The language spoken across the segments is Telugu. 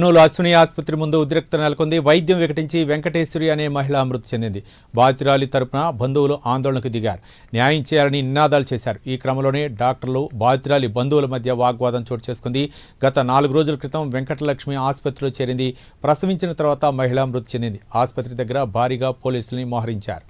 కర్నూలు అశ్విని ఆసుపత్రి ముందు ఉద్రిక్తత నెలకొంది. వైద్యం వికటించి వెంకటేశ్వరి అనే మహిళ మృతి చెందింది. బాధితురాలి తరపున బంధువులు ఆందోళనకు దిగారు. న్యాయం చేయాలని నినాదాలు చేశారు. ఈ క్రమంలోనే డాక్టర్లు బాధితురాలి బంధువుల మధ్య వాగ్వాదం చోటు చేసుకుంది. గత 4 రోజుల క్రితం వెంకటలక్ష్మి ఆసుపత్రిలో చేరింది. ప్రసవించిన తర్వాత మహిళ మృతి చెందింది. ఆసుపత్రి దగ్గర భారీగా పోలీసుల్ని మోహరించారు.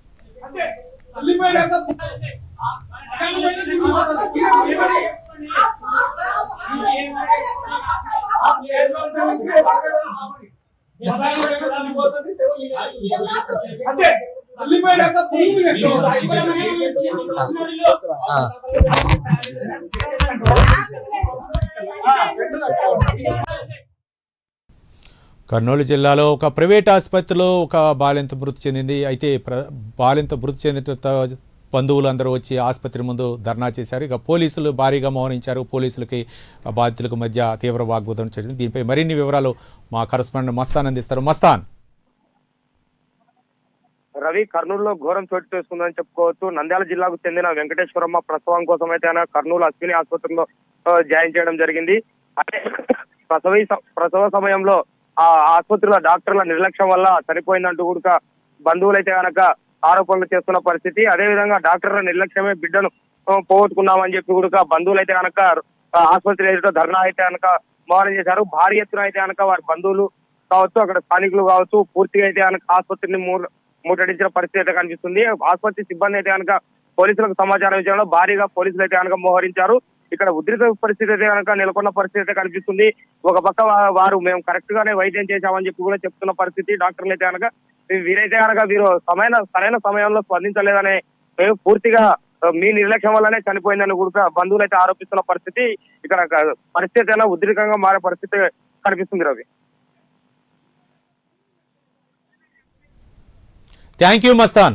కర్నూలు జిల్లాలో ఒక ప్రైవేట్ ఆసుపత్రిలో ఒక బాలింత మృతి చెందింది. అయితే బాలింత మృతి చెందిన బంధువులు అందరూ వచ్చి ఆసుపత్రి ముందు ధర్నా చేశారు. ఇక పోలీసులు భారీగా మోహరించారు. పోలీసులకి బాధితులకు మధ్య తీవ్ర వాగ్వాదం జరిగింది. దీనిపై మరిన్ని వివరాలు మా కరెస్పాండెంట్ మస్తాన్ అందిస్తారు. మస్తాన్. రవి, కర్నూలులో ఘోరం చోటు చేసుకుందని చెప్పుకోవచ్చు. నంద్యాల జిల్లాకు చెందిన వెంకటేశ్వరమ్మ ప్రసవం కోసం అయితే ఆయన కర్నూలు అశ్విని ఆసుపత్రిలో జాయిన్ చేయడం జరిగింది. అదే ప్రసవ సమయంలో ఆ ఆసుపత్రిలో డాక్టర్ల నిర్లక్ష్యం వల్ల చనిపోయిందంటూ కూడా బంధువులైతే కనుక ఆరోపణలు చేస్తున్న పరిస్థితి. అదేవిధంగా డాక్టర్ల నిర్లక్ష్యమే బిడ్డను పోగొట్టుకున్నామని చెప్పి కూడా బంధువులైతే కనుక ఆసుపత్రి ఎదుట ధర్నా అయితే కనుక మోహనం చేశారు. భారీ ఎత్తున అయితే కనుక వారి బంధువులు కావచ్చు, అక్కడ స్థానికులు కావచ్చు, పూర్తిగా అయితే కనుక ఆసుపత్రిని ముట్టడించిన పరిస్థితి అయితే కనిపిస్తుంది. ఆసుపత్రి సిబ్బంది అయితే కనుక పోలీసులకు సమాచారం ఇచ్చడంలో భారీగా పోలీసులు అయితే కనుక మోహరించారు. ఇక్కడ ఉద్రిక్త పరిస్థితి అయితే కనుక నెలకొన్న పరిస్థితి అయితే కనిపిస్తుంది. ఒక పక్క వారు మేము కరెక్ట్ గానే వైద్యం చేశామని చెప్పి కూడా చెప్తున్న పరిస్థితి. డాక్టర్లు అయితే కనుక వీరైతే కనుక వీరు సరైన సమయంలో స్పందించలేదనే, పూర్తిగా మీ నిర్లక్ష్యం వల్లనే చనిపోయిందని కూడా బంధువులు అయితే ఆరోపిస్తున్న పరిస్థితి. ఇక్కడ పరిస్థితి అయినా ఉద్రికంగా మారే పరిస్థితి కనిపిస్తుంది. Ravi, thank you Mastan.